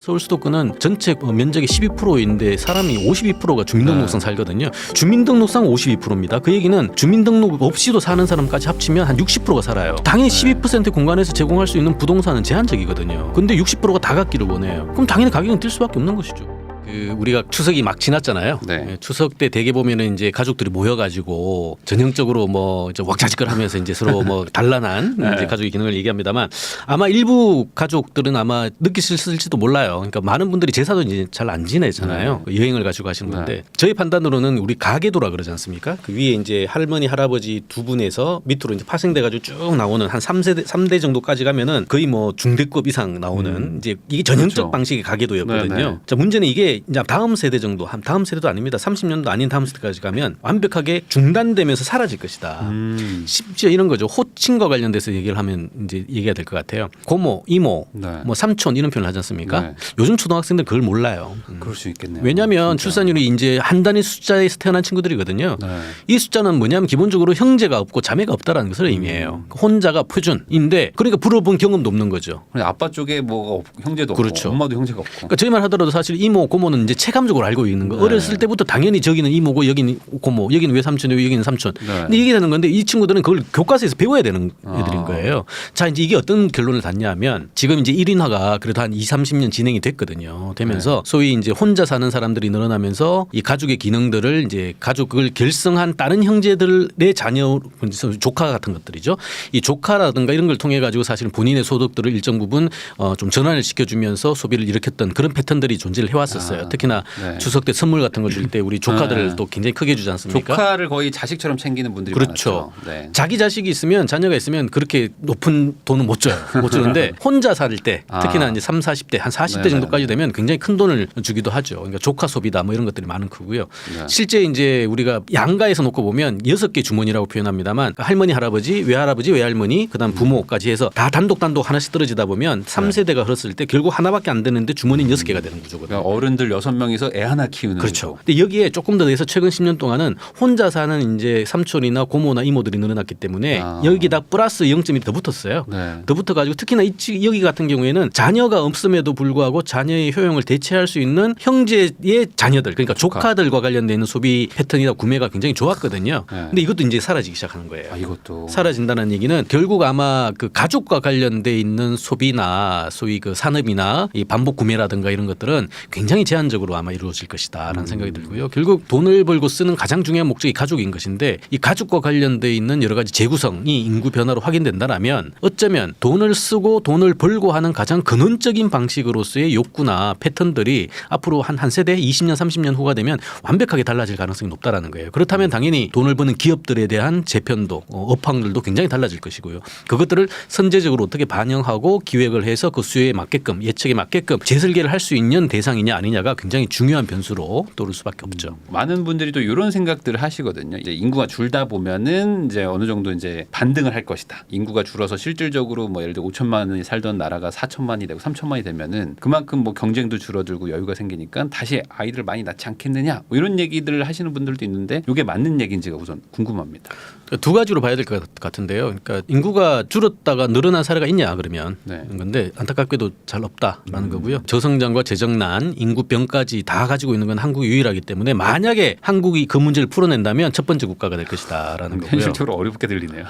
서울 수도권은 전체 면적의 12%인데 사람이 52%가 주민등록상 살거든요. 주민등록상 52%입니다. 그 얘기는 주민등록 없이도 사는 사람까지 합치면 한 60%가 살아요. 당연히 12% 공간에서 제공할 수 있는 부동산은 제한적이거든요. 근데 60%가 다 갖기를 원해요. 그럼 당연히 가격은 뛸 수밖에 없는 것이죠. 우리가 추석이 막 지났잖아요. 네. 추석 때 대개 보면은 이제 가족들이 모여가지고 전형적으로 뭐 왁자지껄하면서 이제 서로 뭐 단란한 네. 이제 가족의 기능을 얘기합니다만 아마 일부 가족들은 아마 느끼실지도 몰라요. 그러니까 많은 분들이 제사도 이제 잘 안 지내잖아요. 여행을 가지고 가시는 건데 저희 판단으로는 우리 가계도라 그러지 않습니까? 그 위에 이제 할머니 할아버지 두 분에서 밑으로 이제 파생돼가지고 쭉 나오는 한 3대 정도까지 가면은 거의 뭐 중대급 이상 나오는 이제 이게 전형적 그렇죠. 방식의 가계도였거든요. 네네. 자, 문제는 이게 이제 다음 세대 정도, 다음 세대도 아닙니다. 30년도 아닌 다음 세대까지 가면 완벽하게 중단되면서 사라질 것이다. 심지어 이런 거죠. 호칭과 관련돼서 얘기를 하면 이제 얘기가 될 것 같아요. 고모, 이모, 네. 뭐 삼촌 이런 표현을 하지 않습니까? 네. 요즘 초등학생들 그걸 몰라요. 그럴 수 있겠네요. 왜냐하면 진짜. 출산율이 이제 한 단위 숫자에서 태어난 친구들이거든요. 네. 이 숫자는 뭐냐면 기본적으로 형제가 없고 자매가 없다라는 것을 의미해요. 혼자가 표준인데 그러니까 불어본 경험도 없는 거죠. 근데 아빠 쪽에 뭐가 형제도 그렇죠. 없고 엄마도 형제가 없고. 그러니까 저희만 하더라도 사실 이모, 고모는 이제 체감적으로 알고 있는 거. 네. 어렸을 때부터 당연히 저기는 이모고 여기는 고모, 여기는 외삼촌이고 여기는 삼촌. 네. 근데 이게 되는 건데 이 친구들은 그걸 교과서에서 배워야 되는 애들인 아. 거예요. 자, 이제 이게 어떤 결론을 닿냐면 지금 이제 1인화가 그래도 한 20-30년 진행이 됐거든요. 되면서 소위 이제 혼자 사는 사람들이 늘어나면서 이 가족의 기능들을 이제 가족을 결성한 다른 형제들의 자녀, 조카 같은 것들이죠. 이 조카라든가 이런 걸 통해 가지고 사실은 본인의 소득들을 일정 부분 좀 전환을 시켜주면서 소비를 일으켰던 그런 패턴들이 존재를 해왔었어요. 특히나 네. 추석 때 선물 같은 걸 줄 때 우리 조카들을 네. 또 굉장히 크게 주지 않습니까? 조카를 거의 자식처럼 챙기는 분들이 그렇죠. 많았죠. 네. 자기 자식이 있으면 자녀가 있으면 그렇게 높은 돈은 못 줘요. 못 주는데 혼자 살 때 특히나 이제 30, 40대 한 40대 네네네. 정도까지 되면 굉장히 큰 돈을 주기도 하죠. 그러니까 조카 소비다 뭐 이런 것들이 많은 크고요. 네. 실제 이제 우리가 양가에서 놓고 보면 6개 주머니라고 표현합니다만 할머니, 할아버지, 외할아버지, 외할머니 그다음 부모까지 해서 다 단독 하나씩 떨어지다 보면 3세대가 흘렀을 때 결국 하나밖에 안 되는데 주머니는 6개가 되는 구조거든요. 그러니까 어른들 6명이서 애 하나 키우는. 그렇죠. 근데 여기에 조금 더 돼서 최근 10년 동안은 혼자 사는 이제 삼촌이나 고모나 이모들이 늘어났기 때문에 여기다 플러스 0점이 더 붙었어요. 네. 더 붙어가지고 특히나 여기 같은 경우에는 자녀가 없음에도 불구하고 자녀의 효용을 대체할 수 있는 형제의 자녀들 그러니까 조카들과 관련돼 있는 소비 패턴이나 구매가 굉장히 좋았거든요. 네. 근데 이것도 이제 사라지기 시작하는 거예요. 아, 이것도 사라진다는 얘기는 결국 아마 그 가족과 관련돼 있는 소비나 소위 그 산업이나 이 반복 구매라든가 이런 것들은 굉장히 제한적으로 아마 이루어질 것이다라는 생각이 들고요. 결국 돈을 벌고 쓰는 가장 중요한 목적이 가족인 것인데 이 가족과 관련돼 있는 여러 가지 재구성이 인구 변화로 확인된다라면 어쩌면 돈을 쓰고 돈을 벌고 하는 가장 근원적인 방식으로서의 욕구나 패턴들이 앞으로 한 세대 20년 30년 후가 되면 완벽하게 달라질 가능성이 높다라는 거예요. 그렇다면 당연히 돈을 버는 기업들에 대한 재편도 업황들도 굉장히 달라질 것이고요. 그것들을 선제적으로 어떻게 반영하고 기획을 해서 그 수요에 맞게끔 예측에 맞게끔 재설계를 할 수 있는 대상이냐 아니냐가 굉장히 중요한 변수로 떠오를 수밖에 없죠. 많은 분들이 또 이런 생각들을 하시거든요. 이제 인구가 줄다 보면은 이제 어느 정도 이제 반등을 할 것이다. 인구가 줄어서 실질적으로 뭐 예를 들어 5천만이 살던 나라가 4천만이 되고 3천만이 되면은 그만큼 뭐 경쟁도 줄어들고 여유가 생기니까 다시 아이들을 많이 낳지 않겠느냐. 뭐 이런 얘기들을 하시는 분들도 있는데 이게 맞는 얘기인지가 우선 궁금합니다. 두 가지로 봐야 될 것 같은데요. 그러니까 인구가 줄었다가 늘어난 사례가 있냐 그러면 네. 근데 안타깝게도 잘 없다라는 거고요. 저성장과 재정난, 인구병까지 다 가지고 있는 건 한국이 유일하기 때문에 만약에 한국이 그 문제를 풀어낸다면 첫 번째 국가가 될 것이다라는 거고요. 현실적으로 어렵게 들리네요.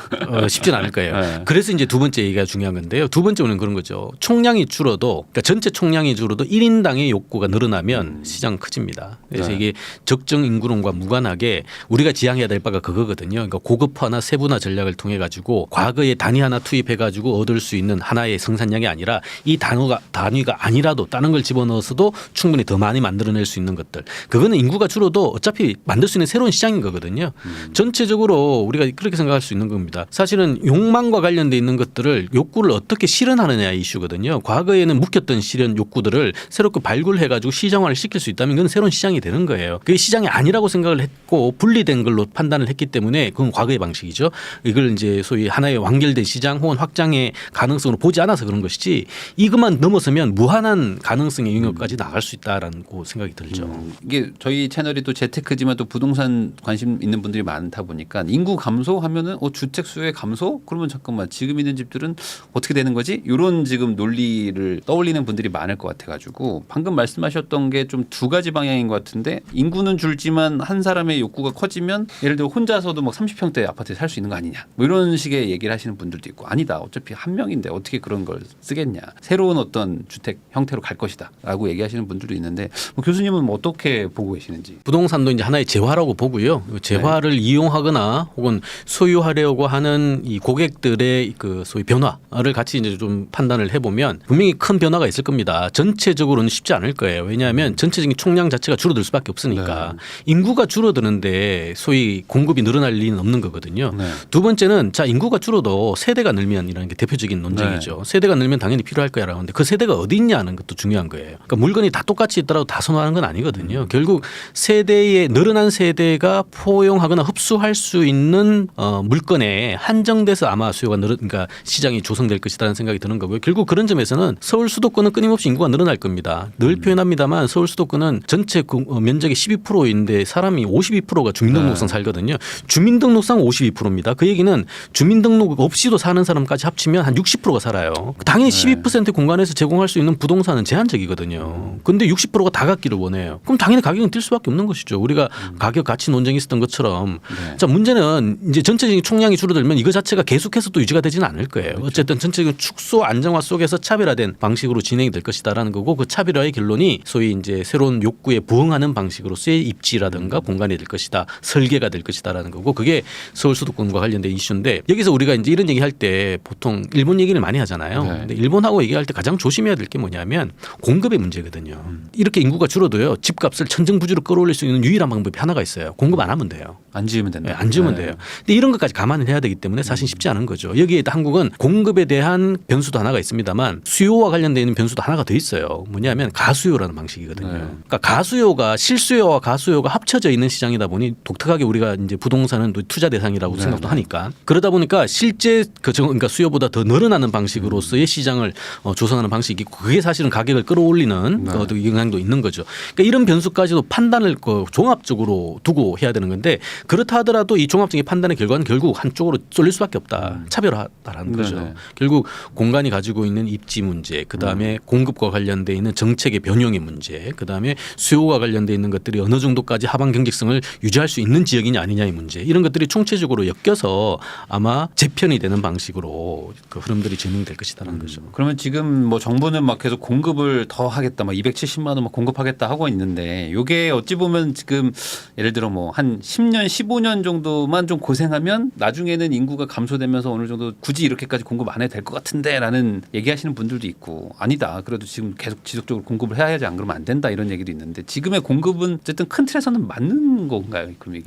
쉽진 않을 거예요. 네. 그래서 이제 두 번째 얘기가 중요한 건데요. 두 번째는 그런 거죠. 총량이 줄어도 그러니까 전체 총량이 줄어도 1인당의 욕구가 늘어나면 시장 커집니다. 그래서 네. 이게 적정 인구론과 무관하게 우리가 지향해야 될 바가 그거거든요. 그러니까 고급화나 세분화 전략을 통해 가지고 과거에 단위 하나 투입해 가지고 얻을 수 있는 하나의 생산량이 아니라 이 단위가 아니라도 다른 걸 집어넣어서도 충분히 더 많이 만들어낼 수 있는 것들. 그거는 인구가 줄어도 어차피 만들 수 있는 새로운 시장인 거거든요. 전체적으로 우리가 그렇게 생각할 수 있는 겁니다. 사실은 욕망과 관련돼 있는 것들을 욕구를 어떻게 실현하느냐 이슈거든요. 과거에는 묵혔던 실현 욕구들을 새롭게 발굴해 가지고 시장화를 시킬 수 있다면 그건 새로운 시장이 되는 거예요. 그게 시장이 아니라고 생각을 했고 분리된 걸로 판단을 했기 때문에 그건 과거의 방식이죠. 이걸 이제 소위 하나의 완결된 시장 혹은 확장의 가능성으로 보지 않아서 그런 것이지 이것만 넘어서면 무한한 가능성의 영역까지 나갈 수 있다는 있다라고 생각이 들죠. 이게 저희 채널이 또 재테크지만 또 부동산 관심 있는 분들이 많다 보니까 인구 감소하면은 주택 수요의 감소? 그러면 잠깐만 지금 있는 집들은 어떻게 되는 거지? 이런 지금 논리를 떠올리는 분들이 많을 것 같아가지고 방금 말씀하셨던 게 좀 두 가지 방향인 것 같은데 인구는 줄지만 한 사람의 욕구가 커지면 예를 들어 혼자서도 막 30평대 아파트에 살 수 있는 거 아니냐 뭐 이런 식의 얘기를 하시는 분들도 있고 아니다 어차피 한 명인데 어떻게 그런 걸 쓰겠냐 새로운 어떤 주택 형태로 갈 것이다 라고 얘기하시는 분들도 있는데 뭐 교수님은 뭐 어떻게 보고 계시는지. 부동산도 이제 하나의 재화라고 보고요. 재화를 이용하거나 혹은 소유하려고 하는 이 고객들의 그 소위 변화를 같이 이제 좀 판단을 해보면 분명히 큰 변화가 있을 겁니다. 전체적으로는 쉽지 않을 거예요. 왜냐하면 전체적인 총량 자체가 줄어들 수밖에 없으니까 인구가 줄어드는데 소위 공급이 늘어날 리는 없는 거거든요. 두 번째는 자 인구가 줄어도 세대가 늘면이라는 게 대표적인 논쟁이죠. 세대가 늘면 당연히 필요할 거야라고 하는데 그 세대가 어디 있냐는 것도 중요한 거예요. 그러니까 물건이 다 똑같이 있더라도 다 선호하는 건 아니거든요. 결국 세대의 늘어난 세대가 포용하거나 흡수할 수 있는 물건에 한정돼서 아마 수요가 그러니까 시장이 조성될 것이라는 생각이 드는 거고요. 결국 그런 점에서는 서울 수도권은 끊임없이 인구가 늘어날 겁니다. 늘 표현합니다만 서울 수도권은 전체 면적의 12%인데 사람이 52%가 주민등록상 살거든요. 주민등록상 52%입니다. 그 얘기는 주민등록 없이도 사는 사람까지 합치면 한 60%가 살아요. 당연히 12% 공간에서 제공할 수 있는 부동산은 제한적이거든요. 근데 60%가 다 갖기를 원해요. 그럼 당연히 가격은 뛸 수밖에 없는 것이죠. 우리가 가격 가치 논쟁이 있었던 것처럼 자 문제는 이제 전체적인 총량이 줄어들면 이거 자체가 계속해서 또 유지가 되지는 않을 거예요. 어쨌든 전체적인 축소 안정화 속에서 차별화된 방식으로 진행이 될 것이다라는 거고 그 차별화의 결론이 소위 이제 새로운 욕구에 부응하는 방식으로서의 입지라든가 공간이 될 것이다. 설계가 될 것이다라는 거고 그게 서울 수도권과 관련된 이슈인데 여기서 우리가 이제 이런 얘기할 때 보통 일본 얘기를 많이 하잖아요. 근데 일본하고 얘기할 때 가장 조심해야 될 게 뭐냐면 공급의 문제거든요. 이렇게 인구가 줄어도요. 집값을 천정부지로 끌어올릴 수 있는 유일한 방법이 하나가 있어요. 공급 안 하면 돼요. 안 지으면 된다. 안 지으면 돼요. 근데 이런 것까지 감안을 해야 되기 때문에 사실 쉽지 않은 거죠. 여기에 한국은 공급에 대한 변수도 하나가 있습니다만 수요와 관련되어 있는 변수도 하나가 더 있어요. 뭐냐면 가수요라는 방식이거든요. 그러니까 가수요가 실수요와 가수요가 합쳐져 있는 시장이다 보니 독특하게 우리가 이제 부동산은 또 투자 대상이라고 생각도 하니까 그러다 보니까 실제 그러니까 수요보다 더 늘어나는 방식으로서의 시장을 조성하는 방식이 있고 그게 사실은 가격을 끌어올리는 영향도 있는 거죠. 그러니까 이런 변수까지도 판단을 종합적으로 두고 해야 되는 건데 그렇다 하더라도 이 종합적인 판단의 결과는 결국 한쪽으로 쏠릴 수밖에 없다. 차별화다라는 거죠. 결국 공간이 가지고 있는 입지 문제, 그다음에 공급과 관련돼 있는 정책의 변형의 문제, 그다음에 수요와 관련돼 있는 것들이 어느 정도까지 하방 경직성을 유지할 수 있는 지역이냐 아니냐의 문제 이런 것들이 총체적으로 엮여서 아마 재편이 되는 방식으로 그 흐름들이 진행될 것이다라는 거죠. 그러면 지금 뭐 정부는 막 계속 공급을 더 하겠다, 막 270만 원 막 공급하겠다 하고 있는데 이게 어찌 보면 지금 예를 들어 뭐 한 10년, 15년 정도만 좀 고생하면 나중에는 인구가 감소되면서 어느 정도 굳이 이렇게까지 공급 안 해도 될 것 같은데라는 얘기하시는 분들도 있고 아니다. 그래도 지금 계속 지속적으로 공급을 해야지 안 그러면 안 된다 이런 얘기도 있는데 지금의 공급은 어쨌든 큰 틀에서는 맞는 건가요? 그럼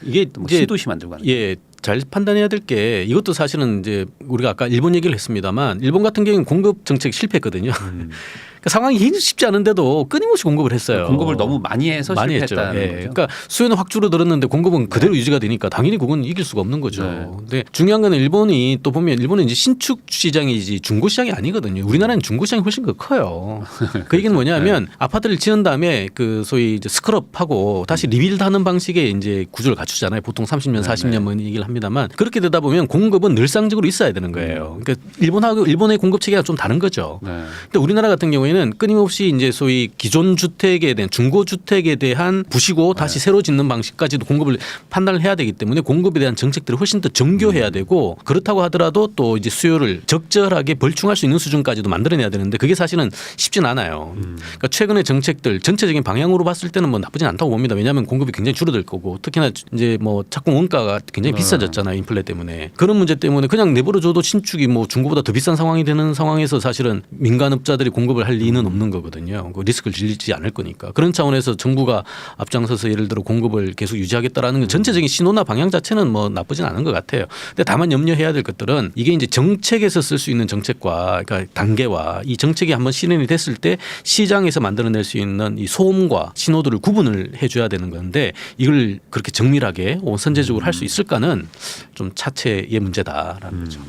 이게 뭐 신도시 만들고 하는 예. 잘 판단해야 될 게 이것도 사실은 이제 우리가 아까 일본 얘기를 했습니다만 일본 같은 경우는 공급 정책이 실패했거든요. 그러니까 상황이 쉽지 않은데도 끊임없이 공급을 했어요. 공급을 너무 많이 해서 많이 실패했다는 했죠. 거죠. 그러니까 수요는 확 줄어들었는데 공급은 그대로 유지가 되니까 당연히 그건 이길 수가 없는 거죠. 근데 중요한 거는 일본이 또 보면 일본은 이제 신축 시장이지 중고 시장이 아니거든요. 우리나라는 중고 시장이 훨씬 더 커요. 그 얘기는 뭐냐면 아파트를 지은 다음에 그 소위 이제 스크럽하고 다시 리빌드하는 방식의 이제 구조를 갖추잖아요. 보통 30년, 40년 뭐 얘기를 합니다만 그렇게 되다 보면 공급은 늘상적으로 있어야 되는 거예요. 그러니까 일본의 공급 체계가 좀 다른 거죠. 근데 우리나라 같은 경우에는 끊임없이 이제 소위 기존 주택에 대한 중고 주택에 대한 부시고 다시 새로 짓는 방식까지도 공급을 판단을 해야 되기 때문에 공급에 대한 정책들을 훨씬 더 정교해야 되고 그렇다고 하더라도 또 이제 수요를 적절하게 벌충할 수 있는 수준까지도 만들어내야 되는데 그게 사실은 쉽진 않아요. 그러니까 최근의 정책들 전체적인 방향으로 봤을 때는 뭐 나쁘진 않다고 봅니다. 왜냐하면 공급이 굉장히 줄어들 거고 특히나 이제 뭐 착공 원가가 굉장히 비싸졌잖아요. 인플레 때문에 그런 문제 때문에 그냥 내버려줘도 신축이 뭐 중고보다 더 비싼 상황이 되는 상황에서 사실은 민간업자들이 공급을 할 리는 없는 거거든요. 그 리스크를 질리지 않을 거니까. 그런 차원에서 정부가 앞장서서 예를 들어 공급을 계속 유지하겠다라는 건 전체적인 신호나 방향 자체는 뭐 나쁘진 않은 것 같아요. 근데 다만 염려해야 될 것들은 이게 이제 정책에서 쓸 수 있는 정책과 그러니까 단계와 이 정책이 한번 실현이 됐을 때 시장에서 만들어낼 수 있는 이 소음과 신호들을 구분을 해줘야 되는 건데 이걸 그렇게 정밀하게 선제적으로 할 수 있을까는 좀 차체의 문제다라는 거죠.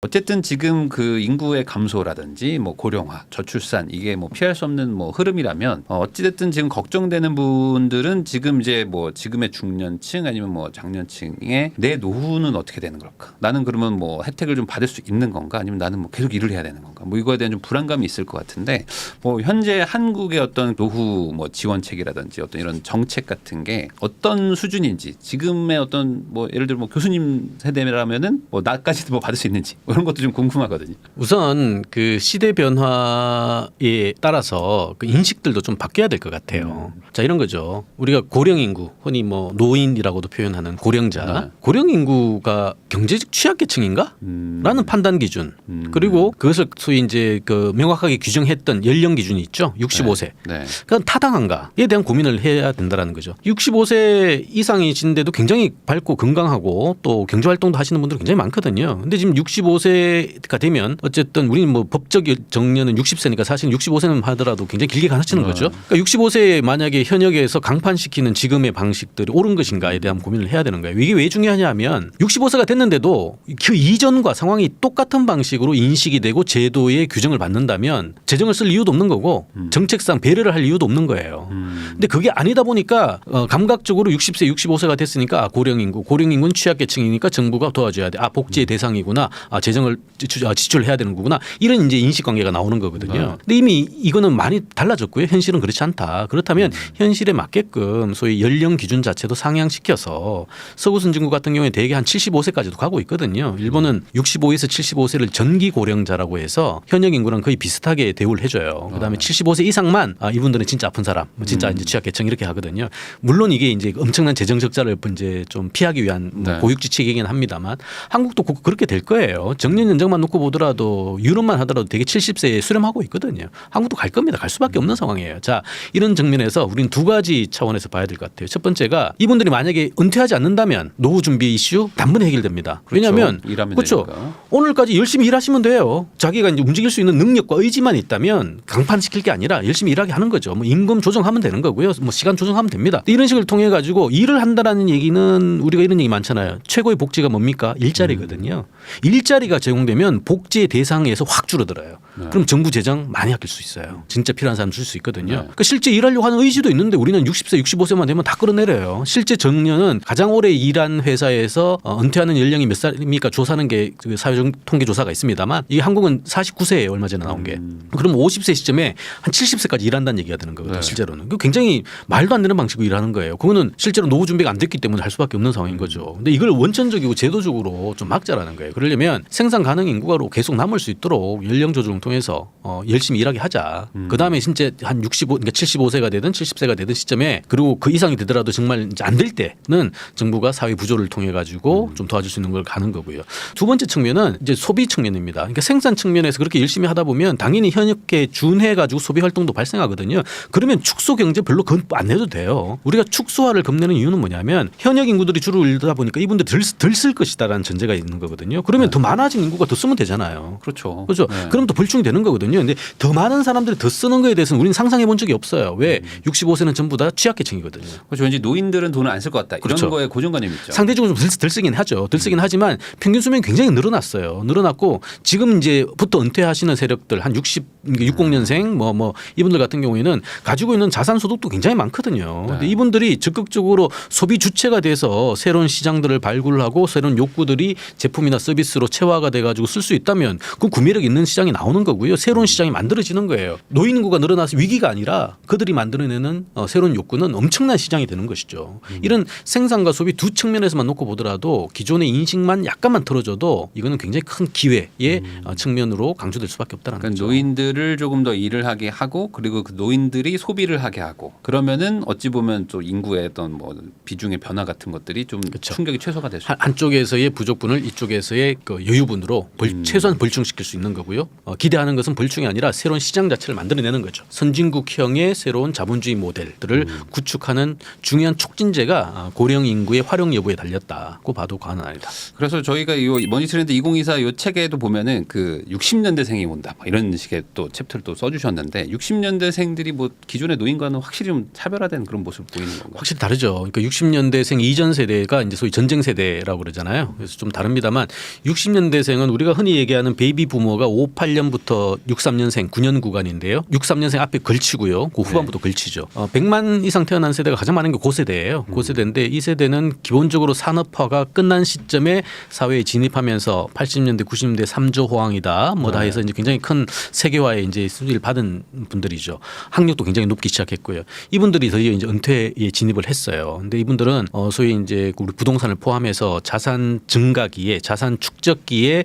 어쨌든 지금 그 인구의 감소라든지 뭐 고령화, 저출산 이게 뭐 피할 수 없는 뭐 흐름이라면 어찌됐든 지금 걱정되는 분들은 지금 이제 뭐 지금의 중년층 아니면 뭐 장년층의 내 노후는 어떻게 되는 걸까? 나는 그러면 뭐 혜택을 좀 받을 수 있는 건가? 아니면 나는 뭐 계속 일을 해야 되는 건가? 뭐 이거에 대한 좀 불안감이 있을 것 같은데 뭐 현재 한국의 어떤 노후 뭐 지원책이라든지 어떤 이런 정책 같은 게 어떤 수준인지 지금의 어떤 뭐 예를 들어 뭐 교수님 세대라면은 뭐 나까지도 뭐 받을 수 있는지 이런 것도 좀 궁금하거든요. 우선 그 시대 변화에 따라서 그 인식들도 좀 바뀌어야 될 것 같아요. 자, 이런 거죠. 우리가 고령 인구, 흔히 뭐 노인이라고도 표현하는 고령자, 네. 고령 인구가 경제적 취약계층인가? 라는 판단 기준. 그리고 그것을 소위 이제 그 명확하게 규정했던 연령 기준이 있죠. 65세. 네. 그건 타당한가에 대한 고민을 해야 된다라는 거죠. 65세 이상이신데도 굉장히 밝고 건강하고 또 경제 활동도 하시는 분들 굉장히 많거든요. 근데 지금 65세가 되면 어쨌든 우리는 뭐 법적 정년은 60세니까 사실 65세는 하더라도 굉장히 길게 가르치는 거죠. 그러니까 65세에 만약에 현역에서 강판시키는 지금의 방식들이 옳은 것인가에 대한 고민을 해야 되는 거예요. 이게 왜 중요하냐면 65세가 됐는데도 그 이전과 상황이 똑같은 방식으로 인식이 되고 제도의 규정을 받는다면 재정을 쓸 이유도 없는 거고 정책상 배려를 할 이유도 없는 거예요. 근데 그게 아니다 보니까 감각적으로 60세, 65세가 됐으니까 고령인구는 취약계층이니까 정부가 도와줘야 돼. 아, 복지의 대상이구나. 아, 재정을 지출을 해야 되는 거구나. 이런 이제 인식관계가 나오는 거거든요. 근데 이미 이거는 많이 달라졌고요. 현실은 그렇지 않다. 그렇다면 현실에 맞게끔 소위 연령 기준 자체도 상향시켜서 서구 선진국 같은 경우에 대개 한 75세까지도 가고 있거든요. 일본은 65에서 75세를 전기 고령자라고 해서 현역 인구랑 거의 비슷하게 대우를 해줘요. 그다음에 75세 이상만 이분들은 진짜 아픈 사람, 진짜 이제 취약계층 이렇게 하거든요. 물론 이게 이제 엄청난 재정 적자를 이제 좀 피하기 위한 뭐 네. 고육지책이긴 합니다만 한국도 그렇게 될 거예요. 정년 연장만 놓고 보더라도 유럽만 하더라도 되게 70세에 수렴하고 있거든요. 한국도 갈 겁니다. 갈 수밖에 없는 상황이에요. 자, 이런 측면에서 우리는 두 가지 차원에서 봐야 될 것 같아요. 첫 번째가 이분들이 만약에 은퇴하지 않는다면 노후 준비 이슈 단번에 해결됩니다. 왜냐하면 일하면 그렇죠. 되니까. 오늘까지 열심히 일하시면 돼요. 자기가 이제 움직일 수 있는 능력과 의지만 있다면 강판시킬 게 아니라 열심히 일하게 하는 거죠. 뭐 임금 조정하면 되는 거고요. 뭐 시간 조정하면 됩니다. 이런 식을 통해 가지고 일을 한다라는 얘기는 우리가 이런 얘기 많잖아요. 최고의 복지가 뭡니까? 일자리거든요. 일자리가 제공되면 복지의 대상에서 확 줄어들어요. 그럼 정부 재정 많이 아낄 수 있어요. 진짜 필요한 사람 줄 수 있거든요. 그러니까 실제 일하려고 하는 의지도 있는데 우리는 60세, 65세만 되면 다 끌어내려요. 실제 정년은 가장 오래 일한 회사에서 은퇴하는 연령이 몇 살입니까? 조사하는 게 그 사회적 통계 조사가 있습니다만 이게 한국은 49세예요. 얼마 전에 나온 게. 그럼 50세 시점에 한 70세까지 일한다는 얘기가 되는 거거든요. 네. 실제로는. 그 굉장히 말도 안 되는 방식으로 일하는 거예요. 그거는 실제로 노후 준비가 안 됐기 때문에 할 수밖에 없는 상황인 거죠. 근데 이걸 원천적이고 제도적으로 좀 막자라는 거예요. 그러려면 생산 가능 인구가 계속 남을 수 있도록 연령 조정을 통해서 열심히 일하게 하자. 그다음에 진짜 한 65, 그러니까 75세가 되든 70세가 되든 시점에 그리고 그 이상이 되더라도 정말 이제 안 될 때는 정부가 사회 부조를 통해 가지고 좀 도와줄 수 있는 걸 가는 거고요. 두 번째 측면은 이제 소비 측면입니다. 그러니까 생산 측면에서 그렇게 열심히 하다 보면 당연히 현역에 준해 가지고 소비 활동도 발생하거든요. 그러면 축소 경제 별로 안 내도 돼요. 우리가 축소화를 겁내는 이유는 뭐냐면 현역 인구들이 주로 일다 보니까 이분들 덜 쓸 것이다라는 전제가 있는 거거든요. 그러면 더 많아진 인구가 더 쓰면 되잖아요. 그렇죠. 그렇죠. 네. 그럼 또 불충이 되는 거거든요. 근데 더 많은 사람들이 더 쓰는 거에 대해서는 우리는 상상해 본 적이 없어요. 왜? 65세는 전부 다 취약계층이거든요. 그렇죠. 왠지 노인들은 돈을 안 쓸 것 같다. 그렇죠. 이런 거에 고정관념이 있죠. 상대적으로 좀 덜 쓰긴 하죠. 덜 쓰긴 하지만 평균 수명이 굉장히 늘어났어요. 늘어났고 지금 이제부터 은퇴하시는 세력들 한 60년생 뭐 이분들 같은 경우에는 가지고 있는 자산 소득도 굉장히 많거든요. 근데 이분들이 적극적으로 소비 주체가 돼서 새로운 시장들을 발굴하고 새로운 욕구들이 제품이나 서비스로 체화가 돼 가지고 쓸 수 있다면 그 구매력 있는 시장이 나오는 거고요. 새로운 시장이 만들어지는 거예요. 노인 인구가 늘어나서 위기가 아니라 그들이 만들어내는 새로운 욕구는 엄청난 시장이 되는 것이죠. 이런 생산과 소비 두 측면에서만 놓고 보더라도 기존의 인식만 약간만 틀어줘도 이거는 굉장히 큰 기회의 측면으로 강조될 수밖에 없다는 그러니까 거죠. 노인들을 조금 더 일을 하게 하고 그리고 그 노인들이 소비를 하게 하고 그러면은 어찌 보면 또 인구의 어떤 뭐 비중의 변화 같은 것들이 좀 그렇죠. 충격이 최소가 될 수 있죠. 한쪽에서의 부족분을 이쪽에서의 그 여유분으로 최소한 벌충시킬 수 있는 거고요. 기대하는 것은 벌충이 아니라 새로운 시장 자체를 만들어내는 거죠. 선진국형의 새로운 자본주의 모델들을 구축하는 중요한 촉진제가 고령 인구의 활용 여부에 달렸다고 봐도 과언은 아니다. 그래서 저희가 이 머니트렌드 2024 이 책에도 보면은 그 60년대생이 온다 뭐 이런 식의 또 챕터를 또 써주셨는데 60년대생들이 뭐 기존의 노인과는 확실히 좀 차별화된 그런 모습을 보이는 건가요? 확실히 다르죠. 그러니까 60년대생 이전 세대가 이제 소위 전쟁 세대라고 그러잖아요. 그래서 좀 다릅니다만 60년대 60년대생은 우리가 흔히 얘기하는 베이비 부모가 58년부터 63년생 9년 구간인데요. 63년생 앞에 걸치고요. 그 후반부터 걸치죠. 100만 이상 태어난 세대가 가장 많은 게 고세대예요. 고세대인데 이 세대는 기본적으로 산업화가 끝난 시점에 사회에 진입하면서 80년대 90년대 3조 호황이다 뭐다 해서 이제 굉장히 큰 세계화의 이제 수준을 받은 분들이죠. 학력도 굉장히 높기 시작했고요. 이분들이 드디어 이제 은퇴에 진입을 했어요. 근데 이분들은 소위 이제 우리 부동산을 포함해서 자산 증가기에 자산 축적기에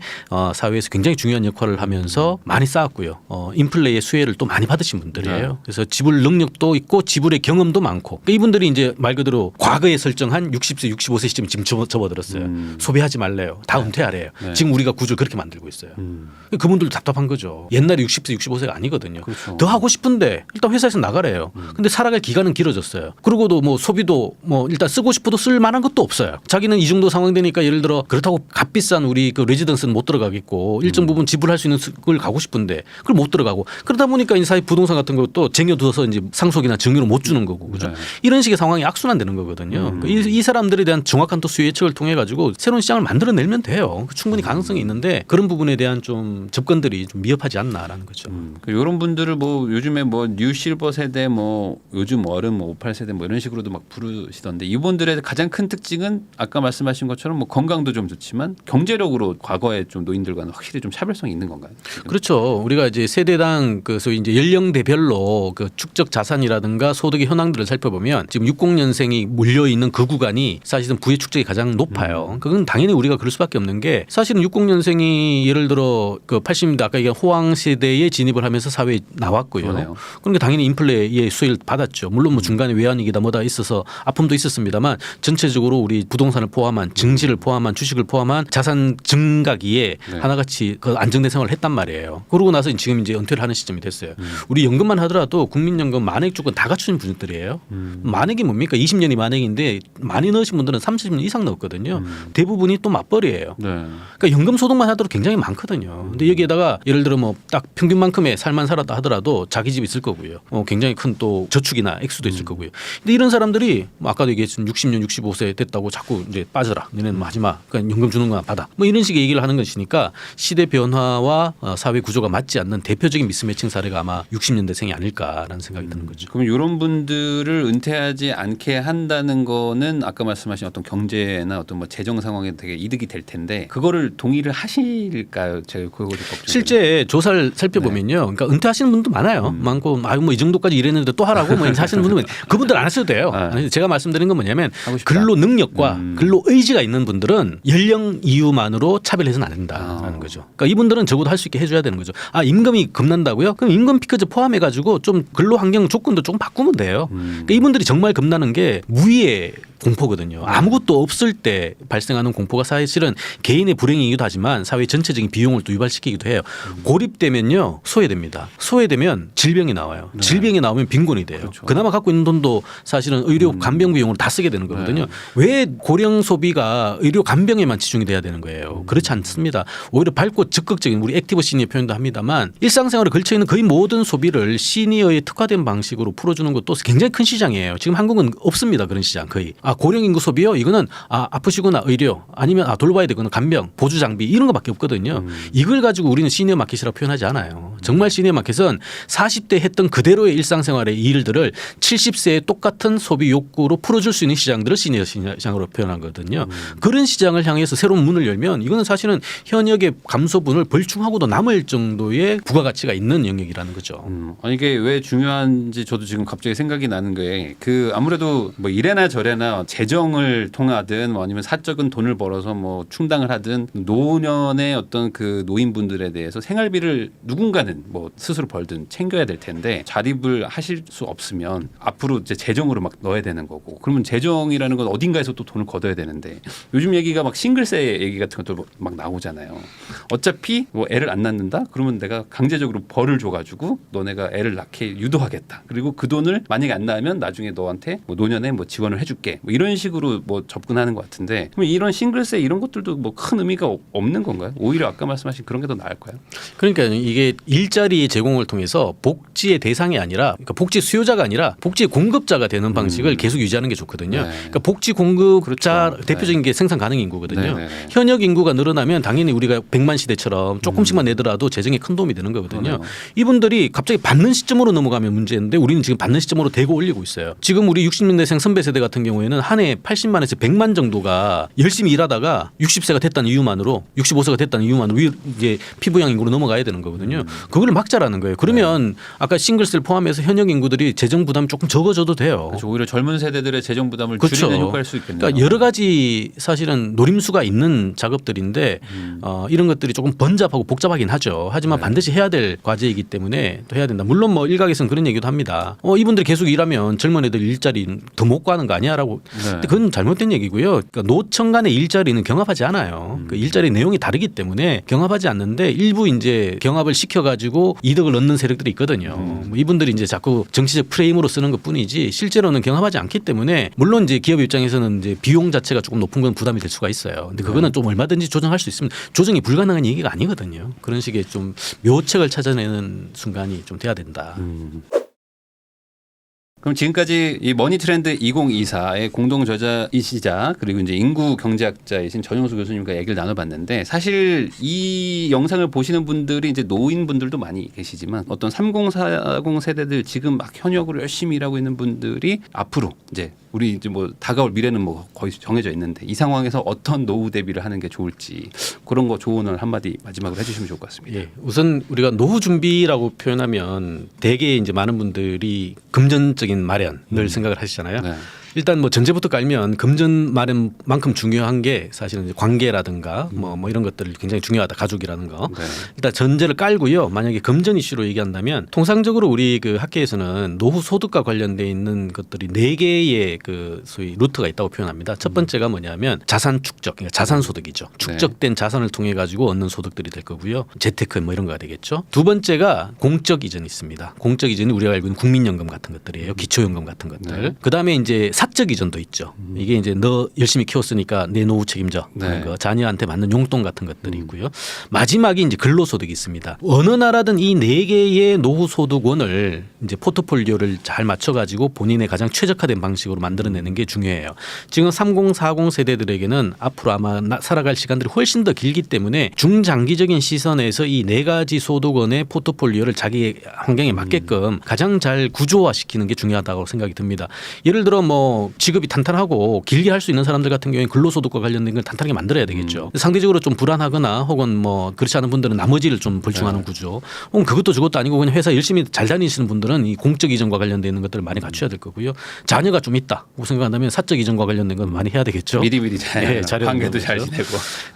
사회에서 굉장히 중요한 역할을 하면서 많이 쌓았고요. 인플레의 수혜를 또 많이 받으신 분들이에요. 그래서 지불 능력도 있고 지불의 경험도 많고 그러니까 이분들이 이제 말 그대로 과거에 설정한 60세 65세 시점 지금 접어들었어요. 소비하지 말래요. 다 은퇴하래요. 지금 우리가 구조를 그렇게 만들고 있어요. 그분들도 답답한 거죠. 옛날에 60세 65세가 아니거든요. 그렇죠. 더 하고 싶은데 일단 회사에서 나가래요. 근데 살아갈 기간은 길어졌어요. 그러고도 뭐 소비도 뭐 일단 쓰고 싶어도 쓸 만한 것도 없어요. 자기는 이 정도 상황 되니까 예를 들어 그렇다고 값비싼 우리 그 레지던스는 못 들어가겠고 일정 부분 지불할 수 있는 걸 가고 싶은데 그걸 못 들어가고 그러다 보니까 이 사회 부동산 같은 것도 쟁여두어서 이제 상속이나 증여를 못 주는 거고 그죠. 이런 식의 상황이 악순환되는 거거든요. 그러니까 이 사람들에 대한 정확한 또 수요 예측을 통해 가지고 새로운 시장을 만들어내면 돼요. 충분히 가능성이 있는데 그런 부분에 대한 좀 접근들이 좀 미흡하지 않나라는 거죠. 이런 분들을 뭐 요즘에 뭐 뉴실버 세대 뭐 요즘 어른 뭐 58세대 뭐 이런 식으로도 막 부르시던데 이분들의 가장 큰 특징은 아까 말씀하신 것처럼 뭐 건강도 좀 좋지만 경제력으로 과거에 좀 노인들과는 확실히 좀 차별성이 있는 건가요? 지금? 그렇죠. 우리가 이제 세대당 그 소위 이제 연령대별로 그 축적 자산이라든가 소득의 현황들을 살펴보면 지금 60년생이 몰려 있는 그 구간이 사실은 부의 축적이 가장 높아요. 그건 당연히 우리가 그럴 수밖에 없는 게 사실은 60년생이 예를 들어 그 80년대 아까 얘기한 호황 세대에 진입을 하면서 사회에 나왔고요. 그러네요. 그러니까 당연히 인플레의 수혜를 받았죠. 물론 뭐 중간에 외환위기다 뭐다 있어서 아픔도 있었습니다만 전체적으로 우리 부동산을 포함한 증시를 포함한 주식을 포함한 자산 증가기에 하나같이 그 안정된 생활을 했단 말이에요. 그러고 나서 지금 이제 은퇴를 하는 시점이 됐어요. 우리 연금만 하더라도 국민연금 만액 조건 다 갖춘 분들이에요. 만액이 뭡니까? 20년이 만액인데 많이 넣으신 분들은 30년 이상 넣었거든요. 대부분이 또 맞벌이에요. 그러니까 연금 소득만 하더라도 굉장히 많거든요. 근데 여기에다가 예를 들어 뭐 딱 평균만큼의 살만 살았다 하더라도 자기 집 있을 거고요. 굉장히 큰 또 저축이나 액수도 있을 거고요. 근데 이런 사람들이 뭐 아까도 얘기했지만 60년 65세 됐다고 자꾸 이제 빠져라. 너네는 뭐 하지 마. 그러니까 연금 주는 거 받아. 뭐 이런 식의 얘기를 하는 것이니까 시대 변화와 사회 구조가 맞지 않는 대표적인 미스매칭 사례가 아마 60년대생이 아닐까라는 생각이 드는 거죠. 그럼 이런 분들을 은퇴하지 않게 한다는 거는 아까 말씀하신 어떤 경제나 어떤 뭐 재정 상황에 되게 이득이 될 텐데 그거를 동의를 하실까요? 제가 그거 좀 걱정. 실제 조사를 살펴보면요. 그러니까 은퇴하시는 분도 많아요. 많고 아유 뭐 이 정도까지 일했는데 또 하라고 뭐 하시는 분들은 그분들 안 하셔도 돼요. 제가 말씀드린 건 뭐냐면 근로 능력과 근로 의지가 있는 분들은 연령 이유만으로 차별해서는 안 된다는 거죠. 그러니까 이분들은 적어도 할 수 있게 해줘야 되는 거죠. 아 임금이 급난다고요? 그럼 임금 피크즈 포함해가지고 좀 근로 환경 조건도 조금 바꾸면 돼요. 그러니까 이분들이 정말 겁나는 게 무위의 공포거든요. 아무것도 없을 때 발생하는 공포가 사실은 개인의 불행이기도 하지만 사회 전체적인 비용을 또 유발시키기도 해요. 고립되면요 소외됩니다. 소외되면 질병이 나와요. 질병이 나오면 빈곤이 돼요. 그렇죠. 그나마 갖고 있는 돈도 사실은 의료 간병 비용으로 다 쓰게 되는 거거든요. 왜 고령 소비가 의료 간병에만 치중이 돼야 되는 거예요. 그렇지 않습니다. 오히려 밝고 적극적인 우리 액티브 시니어 표현도 합니다만 일상생활에 걸쳐 있는 거의 모든 소비를 시니어에 특화된 방식으로 풀어주는 것도 굉장히 큰 시장이에요. 지금 한국은 없습니다. 그런 시장 거의. 고령 인구 소비요? 이거는 아프시구나 의료 아니면 돌봐야 되거나 간병 보조 장비 이런 거밖에 없거든요. 이걸 가지고 우리는 시니어 마켓이라고 표현하지 않아요. 정말 시니어 마켓은 40대 했던 그대로의 일상생활의 일들을 70세의 똑같은 소비 욕구로 풀어줄 수 있는 시장들을 시니어 시장으로 표현한 거거든요. 그런 시장을 향해서 새로운 문을 열면 이거는 사실은 현역의 감소분을 벌충하고도 남을 정도의 부가가치가 있는 영역이라는 거죠. 아니 이게 왜 중요한지 저도 지금 갑자기 생각이 나는 게 그 아무래도 뭐 이래나 저래나 재정을 통하든 뭐 아니면 사적인 돈을 벌어서 뭐 충당을 하든 노년의 어떤 그 노인분들에 대해서 생활비를 누군가는 뭐 스스로 벌든 챙겨야 될 텐데 자립을 하실 수 없으면 앞으로 이제 재정으로 막 넣어야 되는 거고 그러면 재정이라는 건 어딘가에서 또 돈을 걷어야 되는데 요즘 얘기가 막 싱글세 얘기 같은 것도 막 나오잖아요. 어차피 뭐 애를 안 낳는다? 그러면 내가 강제적으로 벌을 줘가지고 너네가 애를 낳게 유도하겠다. 그리고 그 돈을 만약에 안 낳으면 나중에 너한테 뭐 노년에 뭐 지원을 해줄게. 뭐 이런 식으로 뭐 접근하는 것 같은데 그럼 이런 싱글세 이런 것들도 뭐 큰 의미가 없는 건가요? 오히려 아까 말씀하신 그런 게 더 나을까요? 그러니까 이게 일자리 제공을 통해서 복지의 대상이 아니라 그러니까 복지 수요자가 아니라 복지 공급자가 되는 방식을 계속 유지하는 게 좋거든요. 그러니까 복지 공급자 그렇죠. 대표적인 게 생산 가능 인구거든요. 네네네. 현역 인구가 늘어나면 일어나면 당연히 우리가 100만 시대처럼 조금씩만 내더라도 재정에 큰 도움이 되는 거거든요. 그러네요. 이분들이 갑자기 받는 시점으로 넘어가면 문제인데 우리는 지금 받는 시점으로 대고 올리고 있어요. 지금 우리 60년대생 선배 세대 같은 경우에는 한 해 80만에서 100만 정도가 열심히 일하다가 60세가 됐다는 이유만으로 65세가 됐다는 이유만으로 이제 피부양 인구로 넘어가야 되는 거거든요. 그걸 막자라는 거예요. 그러면 아까 싱글스를 포함해서 현역 인구들이 재정 부담이 조금 적어져도 돼요. 그렇죠. 오히려 젊은 세대들의 재정 부담을 그렇죠. 줄이는 효과일 수 있겠네요. 그러니까 여러 가지 사실은 노림수가 있는 작업들인데 이런 것들이 조금 번잡하고 복잡하긴 하죠. 하지만 반드시 해야 될 과제이기 때문에 또 해야 된다. 물론 뭐 일각에서는 그런 얘기도 합니다. 이분들이 계속 일하면 젊은 애들 일자리 더 못 구하는 거 아니야라고. 근데 그건 잘못된 얘기고요. 그러니까 노청 간의 일자리는 경합하지 않아요. 그 일자리 내용이 다르기 때문에 경합하지 않는데 일부 이제 경합을 시켜가지고 이득을 얻는 세력들이 있거든요. 뭐 이분들이 이제 자꾸 정치적 프레임으로 쓰는 것뿐이지 실제로는 경합하지 않기 때문에 물론 이제 기업 입장에서는 이제 비용 자체가 조금 높은 건 부담이 될 수가 있어요. 근데 그거는 좀 얼마든지 조정할 수 있습니다. 조정이 불가능한 얘기가 아니거든요. 그런 식의 좀 묘책을 찾아내는 순간이 좀 돼야 된다. 그럼 지금까지 이 머니트렌드 2024의 공동 저자이시자 그리고 이제 인구 경제학자이신 전용수 교수님과 얘기를 나눠봤는데 사실 이 영상을 보시는 분들이 이제 노인분들도 많이 계시지만 어떤 3040 세대들 지금 막 현역으로 열심히 일하고 있는 분들이 앞으로 이제 우리 이제 뭐 다가올 미래는 뭐 거의 정해져 있는데 이 상황에서 어떤 노후 대비를 하는 게 좋을지 그런 거 조언을 한마디 마지막으로 해주시면 좋을 것 같습니다. 예, 우선 우리가 노후 준비라고 표현하면 대개 이제 많은 분들이 금전적인 마련을 생각을 하시잖아요. 네. 일단 뭐 전제부터 깔면 금전 마련만큼 중요한 게 사실은 이제 관계라든가 뭐 이런 것들이 굉장히 중요하다. 가족이라는 거. 네. 일단 전제를 깔고요. 만약에 금전 이슈로 얘기한다면 통상적으로 우리 그 학계에서는 노후 소득과 관련돼 있는 것들이 4개의 그 소위 루트가 있다고 표현합니다. 첫 번째가 뭐냐면 자산 축적, 그러니까 자산 소득이죠. 축적된 자산을 통해 가지고 얻는 소득들이 될 거고요. 재테크 뭐 이런 거가 되겠죠. 두 번째가 공적 이전이 있습니다. 공적 이전이 우리가 알고 있는 국민연금 같은 것들이에요. 기초연금 같은 것들. 네. 그다음에 이제 사적 이전도 있죠. 이게 이제 너 열심히 키웠으니까 내 노후 책임져. 네. 거. 자녀한테 맞는 용돈 같은 것들이 있고요. 마지막이 이제 근로소득이 있습니다. 어느 나라든 이 4개의 노후소득원을 이제 포트폴리오를 잘 맞춰가지고 본인의 가장 최적화된 방식으로 만들어내는 게 중요해요. 지금 3040 세대들에게는 앞으로 아마 살아갈 시간들이 훨씬 더 길기 때문에 중장기적인 시선에서 이 4가지 소득원의 포트폴리오를 자기 환경에 맞게끔 가장 잘 구조화시키는 게 중요하다고 생각이 듭니다. 예를 들어 뭐 직업이 탄탄하고 길게 할 수 있는 사람들 같은 경우에 근로소득과 관련된 걸 탄탄하게 만들어야 되겠죠. 상대적으로 좀 불안하거나 혹은 뭐 그렇지 않은 분들은 나머지를 좀 볼중하는 구조. 혹은 그것도 저것도 아니고 그냥 회사 열심히 잘 다니시는 분들은 이 공적 이전과 관련된 있는 것들을 많이 갖춰야 될 거고요. 자녀가 좀 있다 고 생각한다면 사적 이전과 관련된 건 많이 해야 되겠죠. 미리미리 잘 자료 관계도 잘 거죠. 지내고.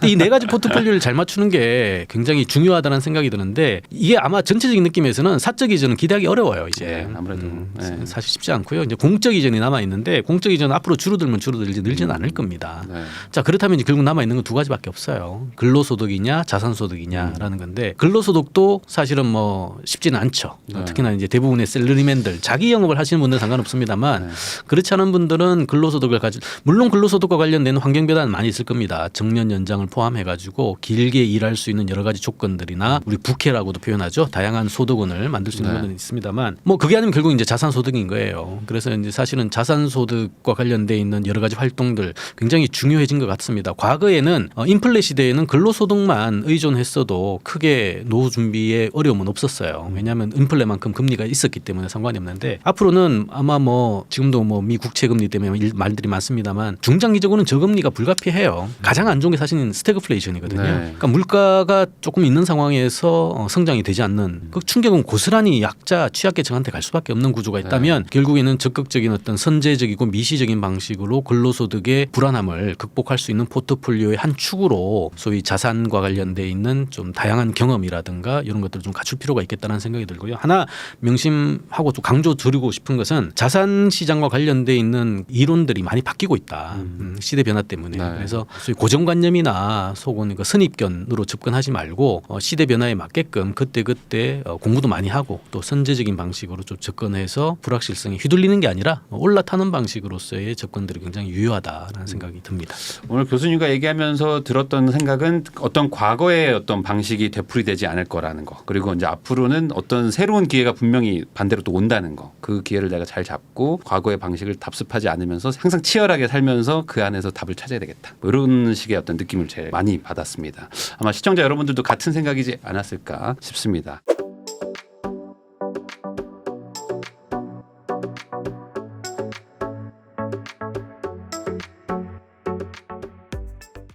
이 4가지 포트폴리오를 잘 맞추는 게 굉장히 중요하다는 생각이 드는데 이게 아마 전체적인 느낌에서는 사적 이전은 기대하기 어려워요. 이제 네, 아무래도 네. 사실 쉽지 않고요. 이제 공적 이전이 남아 있는데 공적 이전은 앞으로 줄어들면 줄어들지 늘지는 않을 겁니다. 네. 자 그렇다면 이제 결국 남아 있는 건 2가지밖에 없어요. 근로소득이냐 자산소득이냐라는 건데 근로소득도 사실은 뭐 쉽지는 않죠. 네. 특히나 이제 대부분의 셀러리맨들 자기 영업을 하시는 분들은 상관없습니다만 네. 그렇지 않은 분들은 근로소득을 가지고 물론 근로소득과 관련된 환경 배당은 많이 있을 겁니다. 정년 연장을 포함해 가지고 길게 일할 수 있는 여러 가지 조건들이나 우리 부캐라고도 표현하죠. 다양한 소득원을 만들 수 있는 네. 건 있습니다만 뭐 그게 아니면 결국 이제 자산소득인 거예요. 그래서 이제 사실은 자산소득과 관련돼 있는 여러 가지 활동들 굉장히 중요해진 것 같습니다. 과거에는 인플레 시대에는 근로소득만 의존했어도 크게 노후 준비에 어려움은 없었어요. 왜냐하면 인플레만큼 금리가 있었기 때문에 상관이 없는데 앞으로는 아마 뭐 지금도 뭐 미 국채 금리 때문에 말들이 많습니다만 중장기적으로는 저금리가 불가피해요. 가장 안 좋은 게 사실은 스태그플레이션이거든요. 네. 그러니까 물가가 조금 있는 상황에서 성장이 되지 않는 그 충격은 고스란히 약자 취약계층한테 갈 수밖에 없는 구조가 있다면 결국에는 적극적인 어떤 선제적이고 미시적인 방식으로 근로소득의 불안함을 극복할 수 있는 포트폴리오의 한 축으로 소위 자산과 관련돼 있는 좀 다양한 경험이라든가 이런 것들을 좀 갖출 필요가 있겠다는 생각이 들고요. 하나 명심하고 좀 강조 드리고 싶은 것은 자산 시장과 관련돼 있는 이론들이 많이 바뀌고 있다. 시대 변화 때문에. 네. 그래서 소위 고정관념이나 속은 그 선입견으로 접근하지 말고 시대 변화에 맞게끔 그때 공부도 많이 하고 또 선제적인 방식으로 좀 접근해서 불확실성에 휘둘리는 게 아니라 올라타는 방식 방식으로서의 접근들이 굉장히 유효하다라는 생각이 듭니다. 오늘 교수님과 얘기하면서 들었던 생각은 어떤 과거의 어떤 방식이 되풀이되지 않을 거라는 거. 그리고 이제 앞으로는 어떤 새로운 기회가 분명히 반대로 또 온다는 거. 그 기회를 내가 잘 잡고 과거의 방식을 답습하지 않으면서 항상 치열하게 살면서 그 안에서 답을 찾아야 되겠다. 뭐 이런 식의 어떤 느낌을 제일 많이 받았습니다. 아마 시청자 여러분들도 같은 생각이지 않았을까 싶습니다.